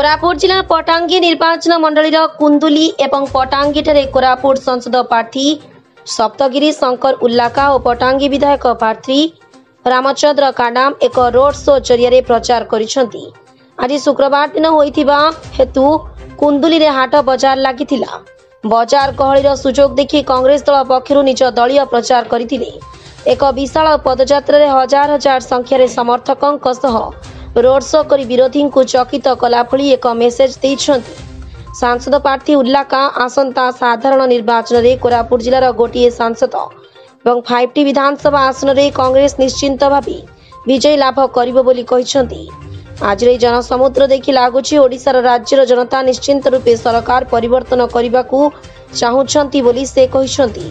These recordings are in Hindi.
कोरापुट जिला पटांगी निर्वाचन मंडलीर कुंदुली एवं पटांगी ठारे कोरापुट संसद प्रार्थी सप्तगिरी शंकर उल्लाका और पटांगी विधायक प्रार्थी रामचंद्र काडाम एक रोड शो जरिया प्रचार करिसेंती। आज शुक्रवार दिन होइथिबा हेतु कुंदुली रे हाट बजार लागिथिला। बजार गहळीर सुजोग देखि कांग्रेस दल पक्षरु निज दलीय प्रचार करथिले। एक विशाल पदयात्रा रे हजार हजार संख्यार समर्थकों सह रोड शो करी विरोधी को चकित कला भली एक मेसेज देइछंती। सांसद प्रार्थी उल्लाका आसंता साधारण निर्वाचन रे कोरापुट जिलार गोटिए सांसद एवं 5टी विधानसभा आसन रे कांग्रेस निश्चिंत भावी विजय लाभ करिबो बोली कहिसंती। आज रे जनसमुद्र देखि लागुछि ओडिशार राज्यर जनता निश्चिंत रूपे सरकार परिवर्तन करिबाकू चाहुछंती बोली से कहिसंती।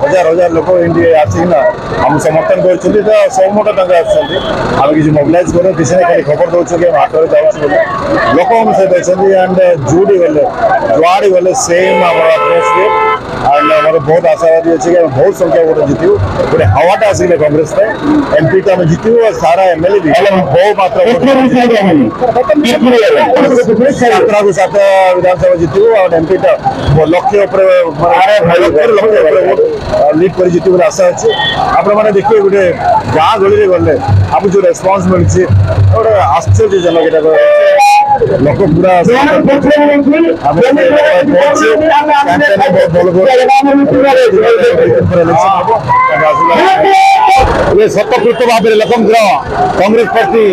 हजार हजार लोक इंडिया आसिना हम समर्थन करछंती तो सहमत टंका आछंती हम किछ मोबिलाइज करो दिसने खाली खबर दउछ के हाटर जाउछ बोले लोक हम से देछंती एंड जुडी गले जुआडी गले सेम हमर अप्रोच के एंड हमर बहुत आशावादी अछि कि बहुत संख्या वोट जितियो गोटे हवाटा आसिले कांग्रेस पे एमपी तो हम जितियो और सारा एमएलए भी बहुत मात्रा वोट सात विधानसभा जितियो और एमपी तो लक्ष्य लीड कर जीत आशा अच्छे आपने देखिए गोटे गाँ गली गले आप जो रेस्पन्स मिली गोटे आश्चर्यजनक लोक पूरा स्वतःकृत भाव लोक कांग्रेस प्रति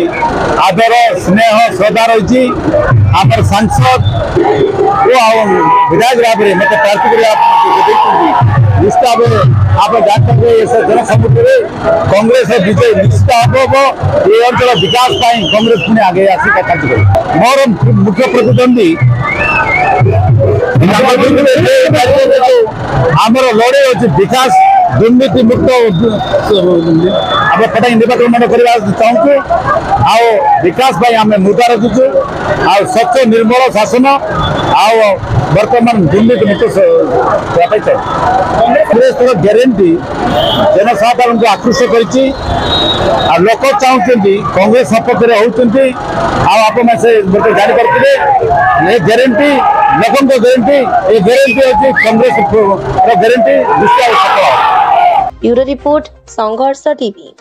आदर स्नेह श्रद्धा रही आम सांसद विधायक भाव में मत प्रार्थी निश्चित भाव आप जानते हैं जनसमुद्र कांग्रेस विजय निश्चित हम ये अंचल विकास कांग्रेस पुणे आगे आसी कार्य मोर मुख्य प्रतिद्वंदी आमर लड़े अच्छे विकास दुर्नीति मुक्त आप पटा निर्वाचन मन करने चाहूँ आ विकास आम मुद्दा रखुचु आ स्वच्छ निर्मल शासन आ बर्तमान दुर्नीति मुक्त कांग्रेस ग्यारंटी जनसाधारण को आकृष्ट कर लोक चाहते कांग्रेस सपक्ष होती आप जापारे ये ग्यारंटी लोक ग्यारंटी ये ग्यारंटी अच्छी कांग्रेस ग्यारंटी दृष्टि ब्यूरो रिपोर्ट संघर्ष टीवी।